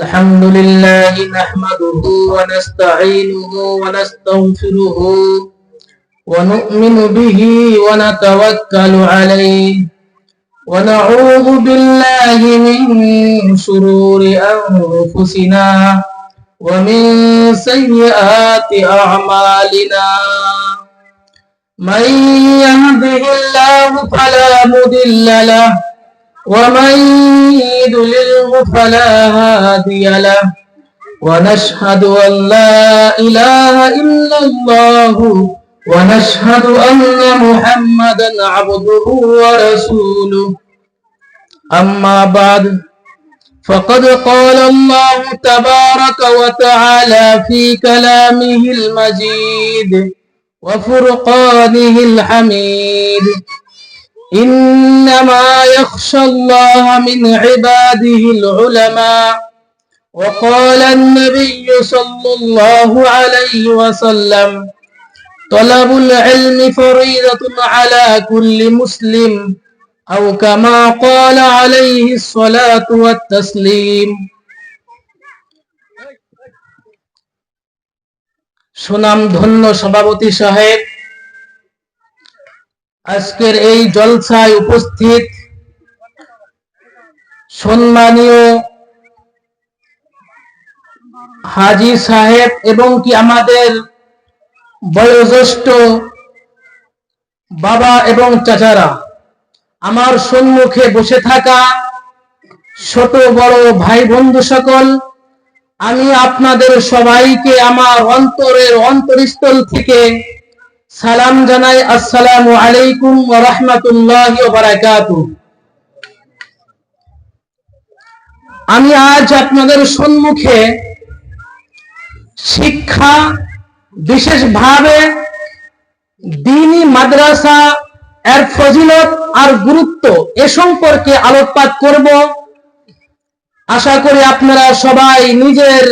الحمد لله نحمده ونستعينه ونستغفره ونؤمن به ونتوكل عليه ونعوذ بالله من شرور أنفسنا ومن سيئات أعمالنا من يهده الله فلا مضل له ومن يضلله فلا هادي له ونشهد أن لا إله إلا الله ونشهد أن محمدا عبده ورسوله أما بعد فقد قال الله تبارك وتعالى في كلامه المجيد وفرقانه الحميد إنما يخشى الله من عباده العلماء وقال النبي صلى الله عليه وسلم طلب العلم فريضة على كل مسلم أو كما قال عليه الصلاة والتسليم সুনাম ধন্য সভাপতি সাহেব, আজকের এই জলসায় উপস্থিত সম্মানীয় হাজী সাহেব এবং কি আমাদের বয়োজ্যেষ্ঠ বাবা এবং চাচারা, আমার সম্মুখে বসে থাকা ছোট বড় ভাই বন্ধু সকল, আমি আপনাদের সবাইকে আমার অন্তরের অন্তরস্থল থেকে সালাম জানাই। আসসালামু আলাইকুম ওয়া রাহমাতুল্লাহি ওয়া বারাকাতুহু। আমি আজ আপনাদের সম্মুখে শিক্ষা, বিশেষভাবে দ্বীনি মাদ্রাসা এর ফজিলত আর গুরুত্ব এ সম্পর্কে আলোকপাত করব। আশা করি আপনারা সবাই নিজের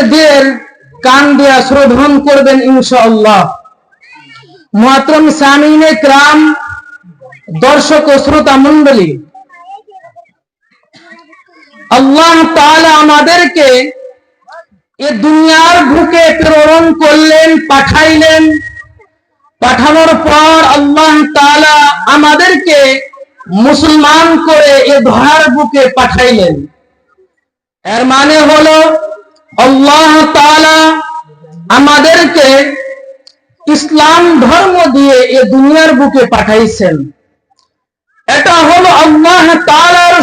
দিলের কান দিয়া শ্রবণ করবেন ইনশাআল্লাহ। মুহতারাম সামিঈনে কিরাম, দর্শক ও শ্রোতা মণ্ডলী, আল্লাহ তাআলা আমাদেরকে এই দুনিয়ার বুকে প্রেরণ করলেন, পাঠাইলেন। পাঠানোর পর আল্লাহ তাআলা আমাদেরকে মুসলমান করে এ ধরার বুকে পাঠাইলেন। এর মানে হলো আল্লাহ তাআলা আমাদেরকে ইসলাম ধর্ম দিয়ে এ দুনিয়ার বুকে পাঠাইছেন। এটা হলো আল্লাহ তাআলার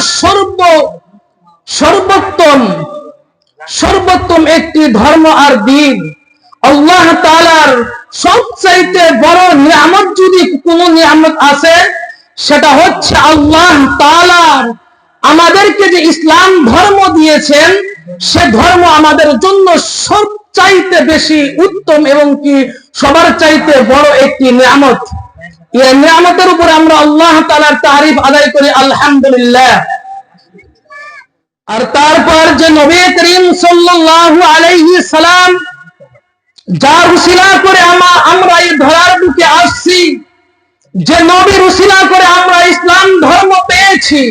সর্বোত্তম একটি ধর্ম আর দ্বীন। আল্লাহ তাআলার সবচাইতে বড় নিয়ামত যদি কোনো নিয়ামত আছে, সেটা হচ্ছে আল্লাহ তাআলা আমাদেরকে যে ইসলাম ধর্ম দিয়েছেন, সে ধর্ম আমাদের জন্য সবচাইতে বেশি উত্তম এবং কি সবার চাইতে বড় একটি নিয়ামত। এই নিয়ামতের উপরে আমরা আল্লাহ তাআলার তারিফ আদায় করি আলহামদুলিল্লাহ। আর তারপর যে নবী করিম সাল্লাল্লাহু আলাইহি সাল্লাম যার উসিলা করে আমরা এই ধরার বুকে আসছি, যে নবীর উসিলা করে আমরা ইসলাম ধর্ম পেয়েছি,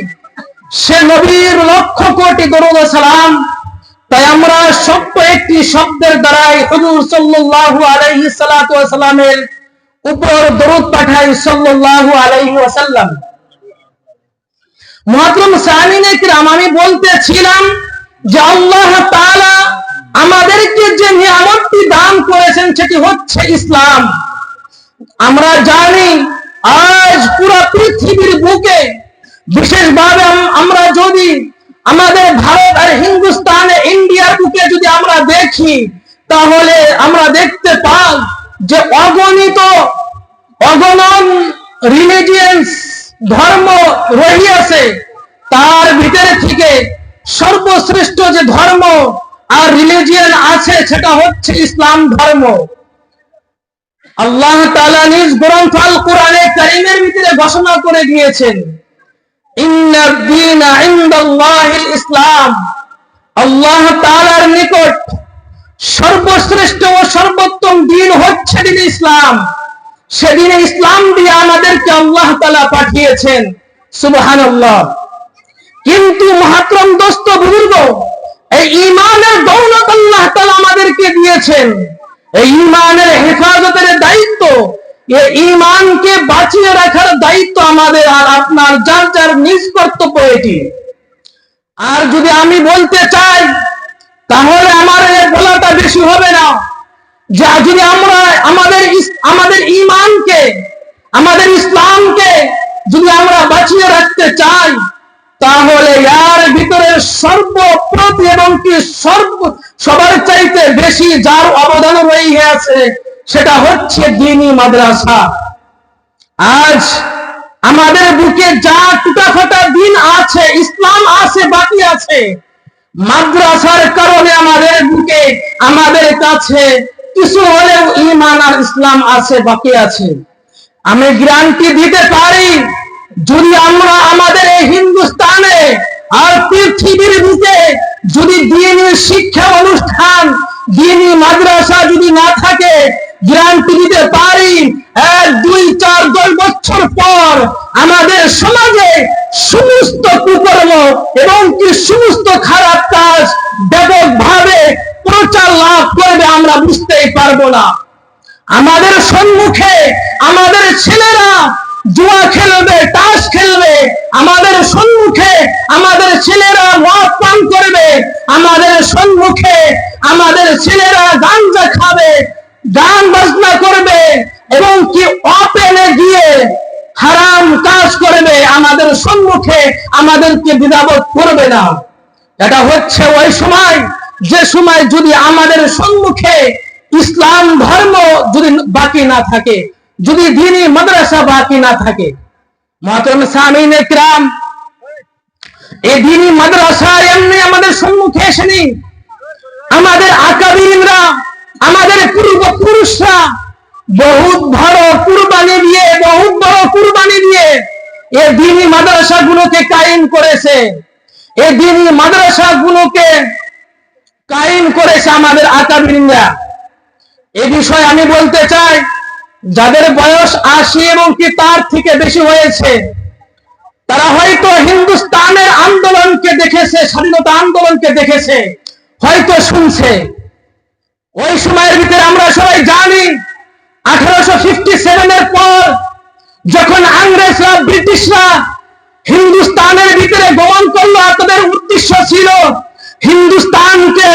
সে নবীর লক্ষ কোটি দরুদ ও সালাম। তাই আমরা সত্য একটি শব্দের দ্বারাই হুজুর সাল্লাল্লাহু আলাইহি সাল্লাতু ওয়া সাল্লামের উপর দরুদ পাঠাই সাল্লাল্লাহু আলাইহি ওয়াসাল্লাম। মুহতারাম সামিঈনে কিরাম, আমি বলতেছিলাম যে আল্লাহ তাআলা আমাদেরকে যে নিয়ামতটি দান করেছেন সেটি হচ্ছে ইসলাম। আমরা জানি আজ পুরো পৃথিবীর বুকে, বিশেষভাবে আমরা যদি আমাদের ভারত আর হিন্দুস্তানে ইন্ডিয়ার বুকে যদি আমরা দেখি, তাহলে আমরা দেখতে পাই যে অগণন রিলিজিয়াস ধর্ম রহিয়াছে। তার ভিতরে থেকে সর্বশ্রেষ্ঠ যে ধর্ম আর রিলিজিয়ান আছে, সেটা হচ্ছে ইসলাম ধর্ম। আল্লাহ তাআলা নিজ গ্রন্থ আল কোরআনে কারীমের ভিতরে ঘোষণা করে দিয়েছেন, ইন্নাদ দীনা ইনদাল্লাহিল ইসলাম। আল্লাহ তাআলার নিকট সর্বশ্রেষ্ঠ ও সর্বোত্তম দ্বীন হচ্ছে দ্বীন ইসলাম। সেদিনে ইসলাম দিয়ে আমাদেরকে আল্লাহ তাআলা পাঠিয়েছেন। সুবহানাল্লাহ। কিন্তু মহাত্রম দোস্ত বুজুর্গ, এই ঈমানের দৌলত আল্লাহ তাআলা আমাদেরকে দিয়েছেন। এই ঈমানের হেফাজতের দায়িত্ব, এই ঈমানকে বাঁচিয়ে রাখার দায়িত্ব আমাদের আর আপনার, যার যার নিজ কর্তব্য এটি। আর যদি আমি বলতে চাই তাহলে আমার এই বলাটা বেশি হবে না, যে যদি আমরা আমাদের ঈমানকে, আমাদের ইসলামকে যদি আমরা বাঁচিয়ে রাখতে চাই, তাহলে এর ভিতরে সর্বপ্রতি এবং কি সবার চাইতে বেশি যার অবদান রয়ে আছে সেটা হচ্ছে দ্বীনি মাদ্রাসা। আজ আমাদের বুকে যা টুটাফাটা দিন আছে, ইসলাম আছে, বাকি আছে, মাদ্রাসার কারণে আমাদের বুকে, আমাদের কাছে কিছু হলেও ঈমান আর ইসলাম আছে, বাকি আছে। আমি গ্যারান্টি দিতে পারি, যদি আমরা আমাদের এই হিন্দুস্তানে আর পৃথিবীর বুকে যদি দ্বীনি শিক্ষা অনুষ্ঠান, দ্বীনি মাদ্রাসা যদি না থাকে, গ্যারান্টি দিতে পারি 1, 2, 4, 10 বছর পর আমাদের সমাজে সমস্ত কুকর্ম এবং কি সমস্ত খারাপ কাজ ব্যাপকভাবে প্রচার লাভ করবে, আমরা বুঝতেই পারবো না। আমাদের সম্মুখে আমাদের ছেলেরা জুয়া খেলবে, তাস খেলবে, আমাদের সম্মুখে আমাদের ছেলেরা মদ পান করবে, আমাদের সম্মুখে আমাদের ছেলেরা গাঁজা খাবে, গান বাজনা করবে এবং কি অপেনে গিয়ে হারাম কাজ করবে, আমাদের সম্মুখে আমাদেরকে দ্বিধাবোধ করবে না। এটা হচ্ছে ওই সময়, যে সময় যদি আমাদের সম্মুখে ইসলাম ধর্ম যদি বাকি না থাকে, যদি দ্বীনি মাদ্রাসা বাকি না থাকে। মুহতারাম সামিঈনে কিরাম, এই দ্বীনি মাদ্রাসা এমনি আমাদের সম্মুখে এসেনি। আমাদের আকাবিরিনরা, আমাদের পূর্বপুরুষরা বহুত বড় কুরবানি দিয়ে এই দ্বীনি মাদ্রাসাগুলোকে কায়েম করেছে। এই দ্বীনি মাদ্রাসাগুলোকে কায়েম করেছে আমাদের আকাবিরিনরা। এই বিষয়ে আমি বলতে চাই, যাদের বয়স 80 এবং কি তার থেকে বেশি হয়েছে, তারা হয়তো হিন্দুস্তানের আন্দোলনকে দেখেছে, স্বাধীনতা আন্দোলনকে দেখেছে, হয়তো শুনছে। ওই সময়ের ভিতরে আমরা সবাই জানি 1857 এর পর যখন ইংরেজরা, ব্রিটিশরা হিন্দুস্তানের ভিতরে গমন করলো, তাদের উদ্দেশ্য ছিল হিন্দুস্তানকে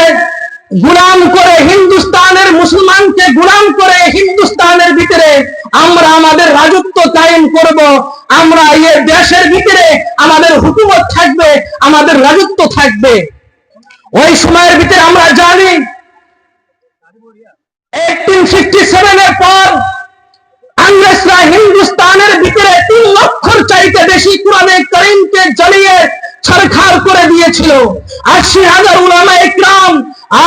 গোলাম করে, হিন্দুস্তানের মুসলমানকে গোলাম করে হিন্দুস্তানের ভিতরে আমরা আমাদের রাজত্ব কায়েম করব, আমরা এই দেশের ভিতরে আমাদের হুকুমত থাকবে, আমাদের রাজত্ব থাকবে। ওই সময়ের ভিতরে আমরা জানি 1857 এর পর ইংরেজরা হিন্দুস্তানের ভিতরে 3 লক্ষর চাইতে বেশি কোরআনে কারীমকে জ্বালিয়ে ছারখার করে দিয়েছিল। 80,000 উলামায়ে কিরাম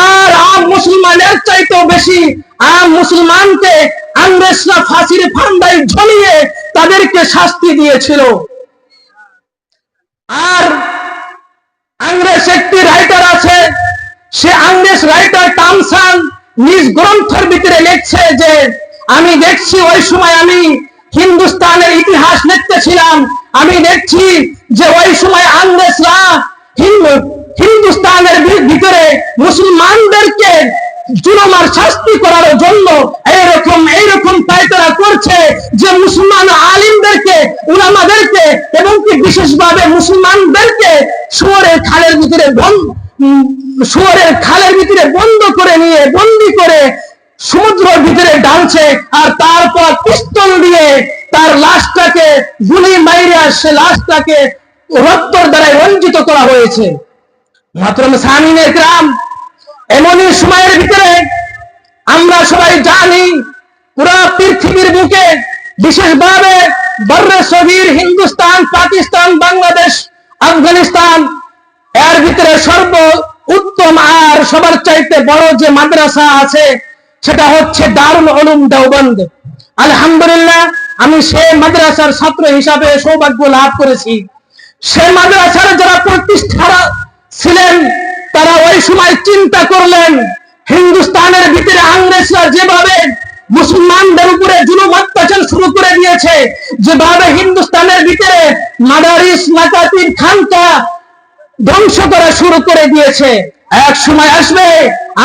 আর আম মুসলমানের চাইতেও বেশি আম মুসলমানকে ইংরেজরা ফাঁসির ফান্দায় ঝুলিয়ে তাদেরকে শাস্তি দিয়েছিল। আর ইংরেজ একটি রাইটার আছে, সে ইংরেজ রাইটার টমসন নিজ গ্রন্থের ভিতরে লিখছে যে, আমি দেখছি ওই সময় আমি হিন্দুস্তানের ইতিহাস লিখতেছিলাম, আমি দেখছি যে ওই সময় ইংরেজরা হিন্দুস্তানের ভিতরে মুসলমানদেরকে জুলুম আর শাস্তি করার জন্য এইরকম পায়তারা করছে যে মুসলমান আলিমদেরকে, উলামাদেরকে এবং কি বিশেষভাবে মুসলমানদেরকে শুয়োরের খালের ভিতরে বন্ধ করে নিয়ে বন্দী করে সমুদ্রের ভিতরে ডালছে, আর তারপর পিস্তল দিয়ে তার লাশটাকে গুলি মাইরে সে লাশটাকে রক্তের দ্বারা রঞ্জিত করা হয়েছে। মুহতারাম সামিঈনে কিরাম, এমনই সময়ের ভিতরে আমরা সবাই জানি পুরো পৃথিবীর বুকে, বিশেষভাবে বর্রে সগীর হিন্দুস্তান, পাকিস্তান, বাংলাদেশ, আফগানিস্তান, এর ভিতরে সর্ব উত্তম আর সবার চাইতে বড় যে মাদ্রাসা আছে সেটা হচ্ছে দারুল উলুম দেওবন্দ। আলহামদুলিল্লাহ, আমি সেই মাদ্রাসার ছাত্র হিসাবে সৌভাগ্য লাভ করেছি। সেই মাদ্রাসার যারা প্রতিষ্ঠাতা ছিলেন তারা ওই সময় চিন্তা করলেন, হিন্দুস্তানের ভিতরে ইংরেজরা যেভাবে মুসলমানদের উপরে জুলুম অত্যাচার শুরু করে দিয়েছে, যেভাবে হিন্দুস্তানের ভিতরে মাদারিস, মাকাতিব, খানকা ধ্বংস করা শুরু করে দিয়েছে। এক সময় আসবে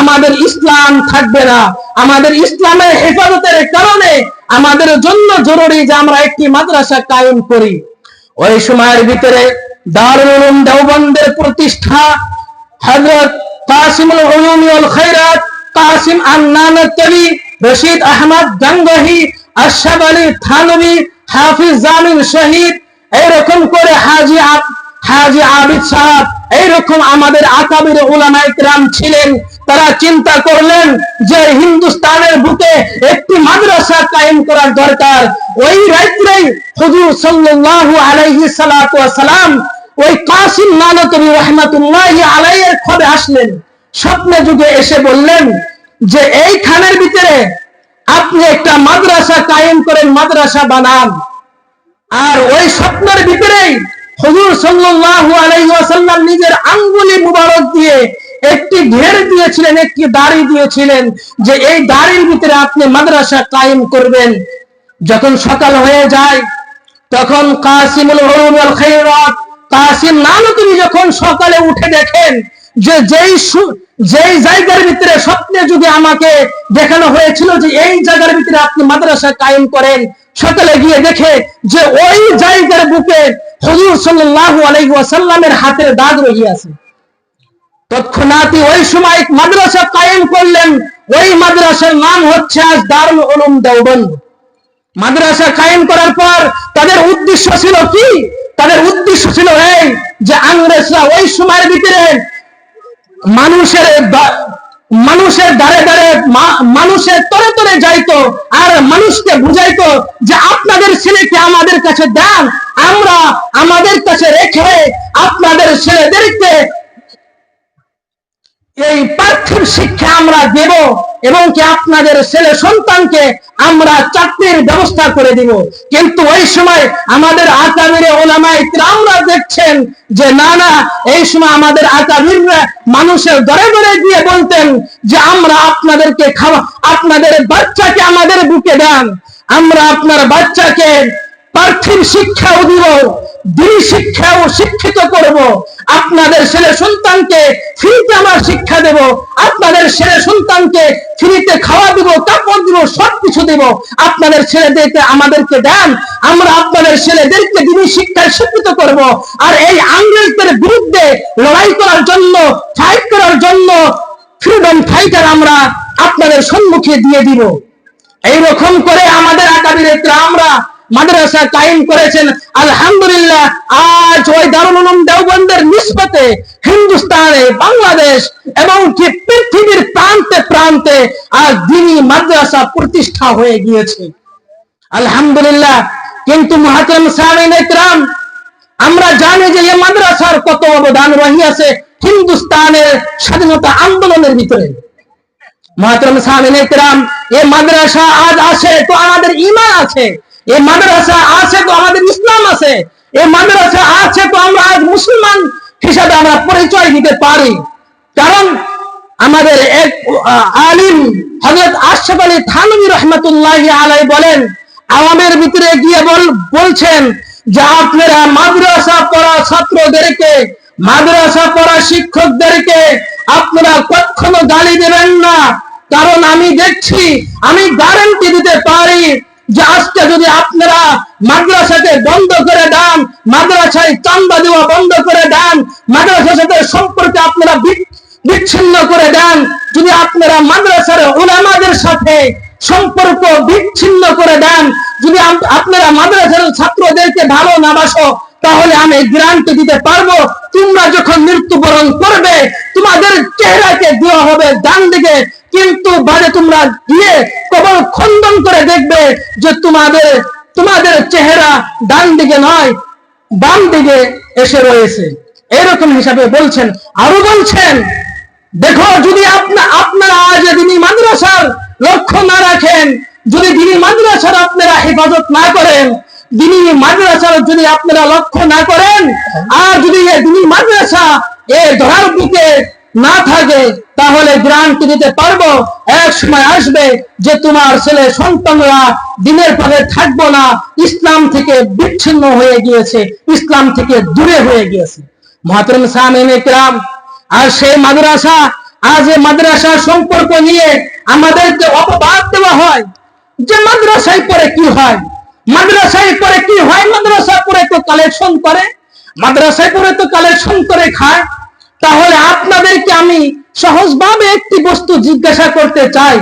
আমাদের ইসলাম থাকবে না। আমাদের ইসলামের হেফাজতের কারণে আমাদের জন্য জরুরি যে আমরা একটি মাদ্রাসা কায়েম করি। ওই সময়ের ভিতরে দারুল উলুম দেওবন্দের প্রতিষ্ঠা হযরত কাসিমুল উলুম ওয়াল খায়রাত কাসিম আন-নানাতবি, রশিদ আহমদ গাঙ্গোহী, আশরাফ আলী থানভী, হাফিজ জামিল শহীদ, এরকম করে হাজী আবিদ সাহেব, এইরকম আমাদের আকাবির উলামায়ে কেরাম ছিলেন। তারা চিন্তা করলেন যে হিন্দুস্তানের বুকে একটি মাদ্রাসা কায়েম করার দরকার। ওই রাত্রেই হুজুর সাল্লাল্লাহু আলাইহি সাল্লাতু ওয়াস সালাম ওই কাসিম নানতবী রাহমাতুল্লাহি আলাইহির খবে আসলেন। স্বপ্নে যুগে এসে বললেন যে এই খানের ভিতরে আপনি একটা মাদ্রাসা কায়েম করেন, মাদ্রাসা বানান। আর ওই স্বপ্নের ভিতরেই হুজুর সাল্লাল্লাহু আলাইহি ওয়াসাল্লাম নিজের আঙ্গুলি মুবারক দিয়ে একটি ঘের দিয়েছিলেন, একটি দাড়ি দিয়েছিলেন যে এই দাড়ির ভিতরে আপনি মাদ্রাসা কায়েম করবেন। যখন সকাল হয়ে যায় তখন কাসিমুল উলুম ওয়াল খায়রাত কাসিম নানতবী যখন সকালে উঠে দেখেন যে যেই জায়গার ভিতরে স্বপ্নে যদি আমাকে দেখানো হয়েছিল যে এই জায়গার ভিতরে আপনি মাদ্রাসা কায়েম করেন, সকালে গিয়ে দেখে যে ওই জায়গার বুকে হুজুর সাল্লাল্লাহু আলাইহি ওয়াসাল্লামের হাতের দাগ রহিয়াছে। তৎক্ষণাৎই ওই সময় মাদ্রাসা কায়েম করলেন। ওই মাদ্রাসার নাম হচ্ছে আজ দারুল উলুম দেওবন্দ। মাদ্রাসা কায়েম করার পর তাদের উদ্দেশ্য ছিল কি? তাদের উদ্দেশ্য ছিল এই যে ইংরেজরা ওই সময়ের ভিতরে মানুষের দ্বারে দ্বারে মানুষের তরে তরে যাইতো আর মানুষকে বুঝাইতো যে আপনাদের ছেলেকে আমাদের কাছে দেন, আমরা আমাদের কাছে রেখে আপনাদের ছেলেদেরকে এই পার্থিব শিক্ষা আমরা দেব এবং কি আপনাদের ছেলে সন্তানকে আমরা চাকরির ব্যবস্থা করে দিব। কিন্তু ওই সময় আমাদের আকাবিরে উলামায়ে কিরামরা দেখছেন যে না না, এই সময় আমাদের আকাবিররা মানুষের ঘরে ঘরে গিয়ে বলতেন যে আমরা আপনাদেরকে আপনাদের বাচ্চাকে আমাদের বুকে দেন, আমরা আপনার বাচ্চাকে পার্থিব শিক্ষাও দিব, দিনী শিক্ষাও শিক্ষিত করব, আপনাদের ছেলে সন্তানকে ফ্রিতে আমরা শিক্ষা দেব, আপনাদের ছেলে সন্তানকে ফ্রিতে খাওয়া দিব, কাপড় দিব, সবকিছু দেব, আপনাদের ছেলেদেরকে আমাদেরকে দেন, আমরা আপনাদের ছেলেদেরকে দিনী শিক্ষায় শিক্ষিত করব। আর এই ইংরেজদের বিরুদ্ধে লড়াই করার জন্য, ফাইট করার জন্য ফ্রিডম ফাইটার আমরা আপনাদের সম্মুখে দিয়ে দিব। এইরকম করে আমাদের আকাবিরে কিরামরা মাদ্রাসা কায়েম করেছেন। আলহামদুলিল্লাহ, আজ ওই দারুল উলুম দেওবন্দের নিসবতে হিন্দুস্তানে, বাংলাদেশ এবং কি পৃথিবীর প্রান্তে প্রান্তে আজ দ্বীনি মাদ্রাসা প্রতিষ্ঠা হয়ে গিয়েছে। আলহামদুলিল্লাহ। কিন্তু মুহতারাম সামিঈনে কিরাম, আমরা জানি যে এই মাদ্রাসার কত অবদান রহিয়াছে হিন্দুস্তানের স্বাধীনতা আন্দোলনের ভিতরে। মুহতারাম সামিঈনে কিরাম, এই মাদ্রাসা আজ আছে তো আমাদের ঈমান আছে, এই মাদ্রাসা আছে তো আমাদের ইসলাম আছে, এই মাদ্রাসা আছে তো আমরা আজ মুসলমান হিসাবে আমরা পরিচয় দিতে পারি। কারণ আমাদের এক আলিম হযরত আশরাফ আলী থানভী রাহমাতুল্লাহি আলাইহি বলেন, আওয়ামের ভিতরে গিয়ে বলছেন যে আপনারা মাদ্রাসা পড়া ছাত্রদেরকে, মাদ্রাসা পড়া শিক্ষকদেরকে আপনারা কখনো গালি দেবেন না। কারণ আমি দেখছি, আমি গ্যারান্টি দিতে পারি যে আজকে যদি আপনারা মাদ্রাসাকে বন্ধ করে দেন, মাদ্রাসায় চাঁদা দেওয়া বন্ধ করে দেন, মাদ্রাসার সাথে সম্পর্ক আপনারা বিচ্ছিন্ন করে দেন, যদি আপনারা মাদ্রাসার উলামাদের সাথে সম্পর্ক বিচ্ছিন্ন করে দেন, যদি আপনারা মাদ্রাসার ছাত্রদেরকে ভালো না বাসো, তাহলে আমি গ্যারান্টি দিতে পারবো তোমরা যখন মৃত্যুবরণ করবে তোমাদের চেহারাকে দেওয়া হবে ডান দিকে, কিন্তু বাজে তোমরা গিয়ে কবর খণ্ডন করে দেখবে যে তোমাদের চেহারা ডান দিকে নয় বাম দিকে এসে রয়েছে। এরকম হিসাবে বলছেন। আরো বলছেন, দেখো যদি আপনারা আজ দিনী মাদ্রাসার লক্ষ্য না রাখেন, যদি দিনী মাদ্রাসার আপনারা হেফাজত না করেন, দিনী মাদ্রাসার যদি আপনারা লক্ষ্য না করেন, আর যদি দিনী মাদ্রাসা ধরার বুকে না থাকে, তাহলে গ্যারান্টি দিতে পারবো এক সময় আসবে যে তোমার ছেলে সন্তানরা দিনের পথে থাকবো না, ইসলাম থেকে বিচ্ছিন্ন হয়ে গিয়েছে, ইসলাম থেকে দূরে হয়ে গিয়েছে। মুহতারাম সামিঈন ইকরাম, আর সেই মাদ্রাসা, আজ এই মাদ্রাসা সম্পর্ক নিয়ে আমাদেরকে অপবাদ দেওয়া হয় যে মাদ্রাসায় পড়ে কি হয়, মাদ্রাসায় পড়ে কি হয়, মাদ্রাসা পড়ে তো কালেকশন করে, মাদ্রাসায় পড়ে তো কালেকশন করে খায়। তাহলে আপনাদেরকে আমি সহজভাবে একটি বস্তু জিজ্ঞাসা করতে চাই,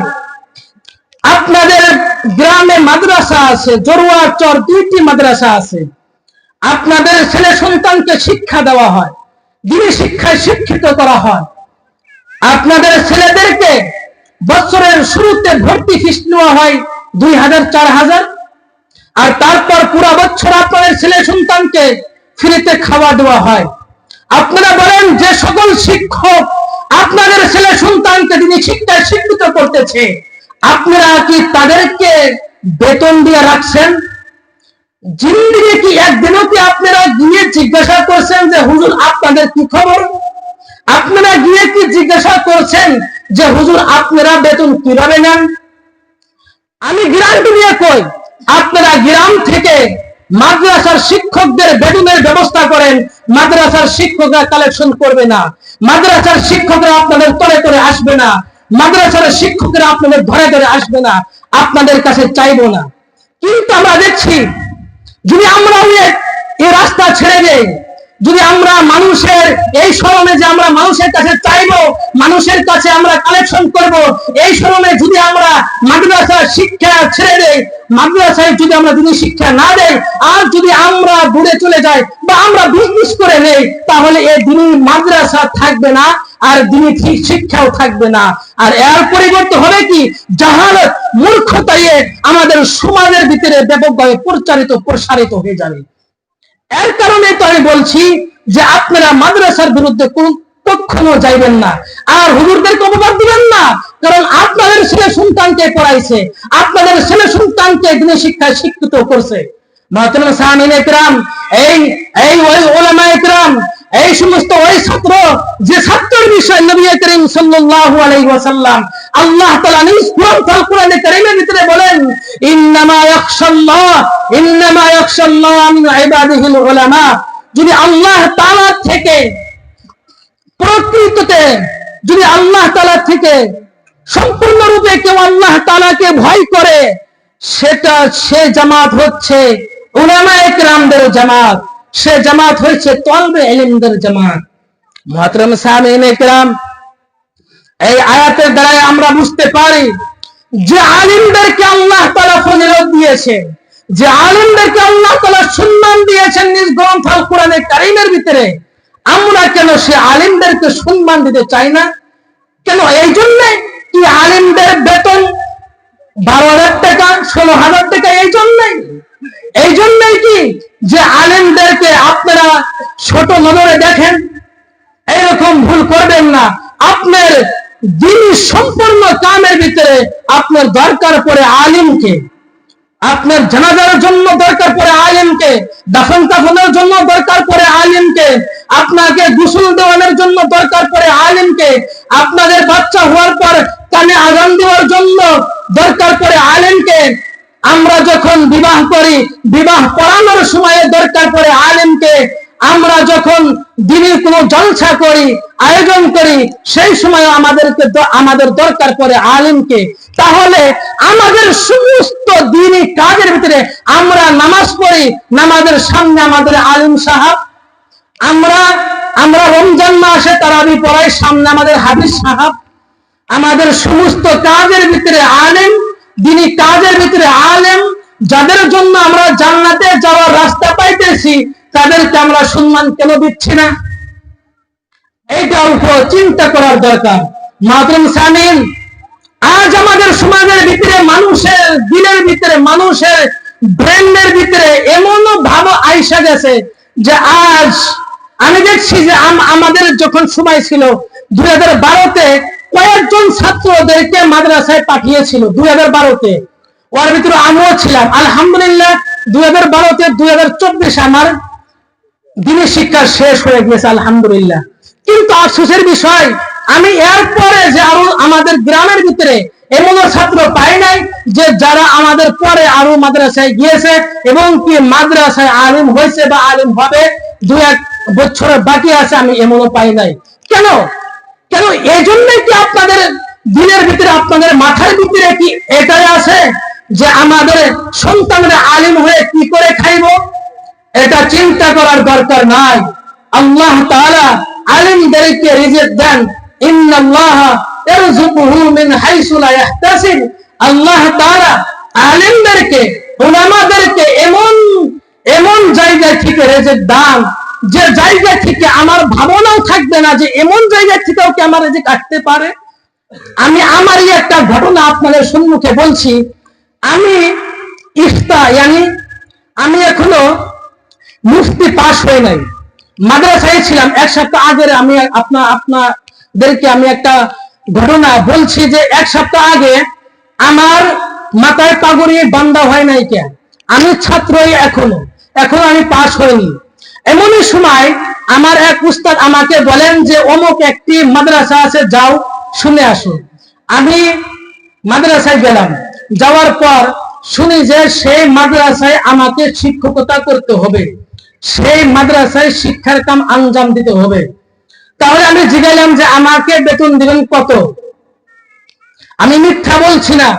আপনাদের গ্রামে মাদ্রাসা আছে, জরুয়ার চর 2টি মাদ্রাসা আছে, আপনাদের ছেলে সন্তানকে শিক্ষা দেওয়া হয়, দ্বীনি শিক্ষায় শিক্ষিত করা হয়, আপনাদের ছেলেদেরকে বছরের শুরুতে ভর্তি ফিস নেওয়া হয় 2000 4000, আর তারপর পুরো বছর আপনাদের ছেলে সন্তানকে ফ্রিতে খাওয়া দেওয়া হয়। আপনারা বলেন যে সকল শিক্ষক আপনাদের ছেলে সন্তানকে দ্বীনি শিক্ষায় শিক্ষিত করতেছে, আপনারা কি তাদেরকে বেতন দিয়ে রাখছেন? জিন্দিগি কি একদিনও কি আপনারা গিয়ে জিজ্ঞাসা করছেন যে হুজুর আপনাদের কি খবর? আপনারা গিয়ে কি জিজ্ঞাসা করছেন যে হুজুর আপনারা বেতন কিভাবে নেন? আমি গ্রান্টি নিয়ে কই, আপনারা গ্রাম থেকে মাদ্রাসার শিক্ষকদের বেতনের ব্যবস্থা করেন, মাদ্রাসার শিক্ষকরা কালেকশন করবে না, মাদ্রাসার শিক্ষকরা আপনাদের তলে তলে আসবে না, মাদ্রাসার শিক্ষকরা আপনাদের ধরে ধরে আসবে না, আপনাদের কাছে চাইবো না। কিন্তু আমরা দেখছি যদি আমরা এই রাস্তা ছেড়ে দেই, যদি আমরা মানুষের এই স্মরণে যে আমরা মানুষের কাছে চাইবো, মানুষের কাছে আমরা কালেকশন করব, এই স্মরণে যদি আমরা মাদ্রাসার শিক্ষা ছেড়ে দেই, মাদ্রাসায় যদি আমরা দ্বীনি শিক্ষা না দেই, আর যদি আমরা দূরে চলে যাই বা আমরা বিজনেস করে নেই, তাহলে এই দ্বীনি মাদ্রাসা থাকবে না, আর দ্বীনি শিক্ষাও থাকবে না। আর এর পরিবর্তে হবে কি, জাহালত, মূর্খতায় আমাদের সমাজের ভিতরে ব্যাপকভাবে প্রসারিত হয়ে যাবে। এর কারণে তো আমি বলছি যে আপনারা মাদ্রাসার বিরুদ্ধে কখনো যাইবেন না, আর হুজুরদেরকে অপবাদ দিবেন না, কারণ আপনাদের ছেলে সন্তানকে পড়াইছে, আপনাদের ছেলে সন্তানকে দ্বীনি শিক্ষায় শিক্ষিত করছে। মুহতারাম সামিঈন ইকরাম, এই উলামা ইকরাম, এই সমস্ত ওই ছাত্র যে ছাত্রের বিষয় নবী করিম সাল্লাল্লাহু আলাইহি ওয়াসাল্লাম আল্লাহ তাআলা নিজ কোরআনে কারীমের ভিতরে বলেন, ইন্নামা ইয়াখশাল্লাহ মিন ইবাদিহিল উলামা। যদি আল্লাহ তাআলা থেকে প্রকৃততে, যদি আল্লাহ তাআলা থেকে সম্পূর্ণরূপে কেউ আল্লাহ তাআলাকে ভয় করে, সে জামাত হচ্ছে উলামায়ে কেরামদের জামাত, সে জামাত হচ্ছে তলবে ইলমদের জামাত। মুহতারাম সামিঈন ইকরাম, এই আয়াতের দ্বারা আমরা বুঝতে পারি যে আলিমদেরকে আল্লাহ তাআলা ফজিলত দিয়েছেন, যে আলিমদেরকে আল্লাহ তাআলা সম্মান দিয়েছেন নিজ গ্রন্থ আল কোরআনে কারীমের ভিতরে, আমরা কেন সে আলিমদেরকে সম্মান দিতে চাই না? কেন? এই জন্য কি আলিমদের বেতন 12,000 টাকা 16,000 টাকা? এই জন্যই কি যে আলিমদেরকে আপনারা ছোট নজরে দেখেন? এরকম ভুল করবেন না। আপনার দ্বীনি সম্পূর্ণ কামের ভিতরে আপনার দরকার পড়ে আলিমকে, আপনার জানাজার জন্য দরকার পড়ে আলিমকে, দাফন কাফনের জন্য দরকার পড়ে আলিমকে, আপনাকে গোসল দেওয়ানোর জন্য দরকার পড়ে আলিমকে, আপনাদের বাচ্চা হওয়ার পর কানে আযান দেওয়ার জন্য দরকার পড়ে আলিমকে, আমরা যখন বিবাহ করি, বিবাহ পড়ানোর সময় দরকার পড়ে আলিমকে, আমরা যখন দ্বীনি কোনো জলসা করি, আয়োজন করি, সেই সময় আমাদের দরকার পড়ে আলিমকে। তাহলে আমাদের সমস্ত দ্বীনি কাজের ভিতরে আমরা নামাজ পড়ি, নামাজের সামনে আমাদের আলিম সাহেব, আমরা রমজান মাসে তারাবি পড়াই, সামনে আমাদের হাফিজ সাহেব, আমাদের সমস্ত কাজের ভিতরে আলিম, দ্বীনি কাজের ভিতরে আলেম, যাদের জন্য আমরা জান্নাতে যাওয়ার রাস্তা পাইতেছি, তাদেরকে আমরা সম্মান কেন দিচ্ছি না? এইটা উপর চিন্তা করার দরকার। মুহতারাম সামিঈন, আজ আমাদের সমাজের ভিতরে, মানুষের দিলের ভিতরে, মানুষের ব্রেনের ভিতরে এমন ভাব আইসা গেছে যে আজ আমি দেখছি যে আমাদের যখন সময় ছিল 2012-তে কয়েকজন ছাত্রদেরকে মাদ্রাসায় পাঠিয়েছিল 2012-তে, ওর ভিতরে আমিও ছিলাম। আলহামদুলিল্লাহ 2012-তে 2024 আমার দ্বীনি শিক্ষা শেষ হয়ে গেছে আলহামদুলিল্লাহ। কিন্তু আফসোসের বিষয়, আমি এরপরে যে আরো আমাদের গ্রামের ভিতরে এমন ছাত্র পাই নাই যে যারা আমাদের পরে আরো মাদ্রাসায় গিয়েছে এবং কি মাদ্রাসায় আলিম হয়েছে বা আলিম হবে। বছরের বাকি আছে, আমি এমনও পাই নাই। কেন? কেন? এই জন্যই কি আপনাদের দিনের ভিতরে, আপনাদের মাথার ভিতরে কি এটাই আছে যে আমাদের সন্তানরা আলিম হয়ে কি করে খাইব? এটা চিন্তা করার দরকার নাই। আল্লাহ তাআলা আলিমদেরকে রিজিক দেন, ইন্নাল্লাহা ইয়ারযুকুহু মিন হাইসু লা ইয়াহতাসিব। আল্লাহ তাআলা আলিমদেরকে, উলামাদেরকে এমন এমন জায়গা থেকে রিজিক দান, যে জায়গা থেকে আমার ভাবনাও থাকবে না যে এমন জায়গা থেকেও কি আমার রিজিক আসতে পারে। আমি আমারই একটা ঘটনা আপনাদের সম্মুখে বলছি। আমি আমি এখনো মুফতি পাস হয়ে নাই, মাদ্রাসায় ছিলাম। এক সপ্তাহ আগে আমি আপনাদেরকে আমি একটা ঘটনা বলছি যে এক সপ্তাহ আগে আমার মাথায় পাগড়ি বান্ধা হয় নাই কেন, আমি ছাত্রই এখনো আমি পাস হইনি। এমনই সময় আমার এক উস্তাদ আমাকে বলেন যে অমুক একটি মাদ্রাসা আছে, যাও শুনে আসো। আমি মাদ্রাসায় গেলাম, যাওয়ার পর শুনি যে সেই মাদ্রাসায় আমাকে শিক্ষকতা করতে হবে, সেই মাদ্রাসায় শিক্ষার কাম আঞ্জাম দিতে হবে। তাহলে আমি জিজ্ঞাসলাম যে আমাকে বেতন দিবেন কত? আমি মিথ্যা বলছি না।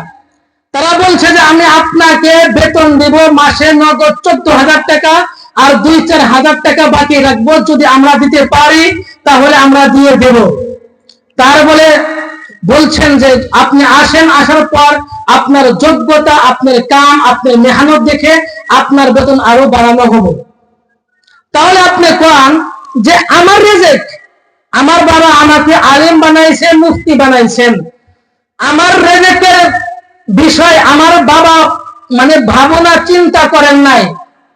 তারা বলছে যে আমি আপনাকে বেতন দেব মাসে নগদ 14,000 টাকা, আর 2-4 হাজার টাকা বাকি রাখবো, যদি আমরা দিতে পারি তাহলে আমরা দিয়ে দেব। তার বলছেন যে আপনি আসেন, আসার পর আপনার যোগ্যতা, আপনার কাম, আপনার মেহনত দেখে আপনার বেতন আরো বাড়ানো হবে। তাহলে আপনি কোন যে আমার রিজিক, আমার বাবা আমাকে আলেম বানাইছে, মুফতি বানাইছেন, আমার রিজিকের বিষয় আমার বাবা ভাবনা চিন্তা করেন নাই,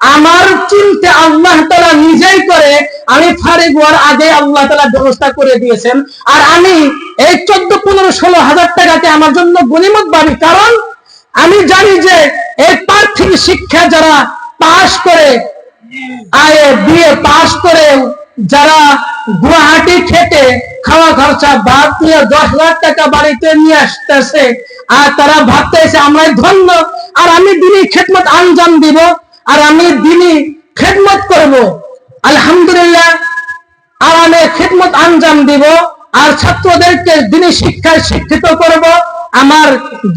আমার চিন্তা আল্লাহ তাআলা নিজেই করে। আমি ফারিগ হওয়ার আগে আল্লাহ তাআলা ব্যবস্থা করে দিয়েছেন। আর আমি এই 14, 15, 16 হাজার টাকাকে আমার জন্য গনিমত ভাবি। কারণ আমি জানি যে এই পার্থিব শিক্ষা যারা পাশ করে, বিয়ে পাশ করে, যারা গুয়াহাটি খেটে খাওয়া খরচা বাদ দিয়ে 10 লাখ টাকা বাড়িতে নিয়ে আসতেছে, আর তারা ভাবতেছে আমরাই ধন্য, আর আমি দিনই খেদমত আঞ্জাম দিব, আর আমি দিনই খেদমত করব, আলহামদুলিল্লাহ, আর আমি খেদমত আঞ্জাম দিব, আর ছাত্রদেরকে দিনই শিক্ষায় শিক্ষিত করব। আমার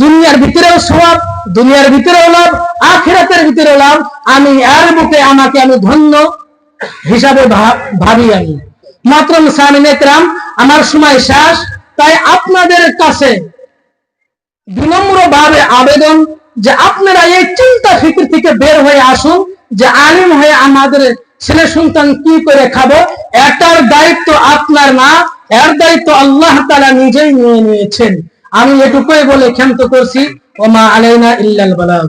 দুনিয়ার ভিতরেও সওয়াব, দুনিয়ার ভিতরেও লাভ, আখিরাতের ভিতরেও লাভ। আমি এর বুকে আমাকে আমি ধন্য হিসাবে ভাবি। আমি মাত্র সামিনে کرام, আমার সময় শেষ। তাই আপনাদের কাছে বিনম্রভাবে আবেদন যে আপনারা এই চিন্তা ফিকির থেকে বের হয়ে আসুন যে আলিম হয়ে আমাদের ছেলে সন্তান কি করে খাবো। এটার দায়িত্ব আপনার না, এর দায়িত্ব আল্লাহ তাআলা নিজেই নিয়ে নিয়েছেন। আমি এটুকুই বলে ক্ষান্ত করছি। ওমা আলাইনা ইল্লাল বালাগ।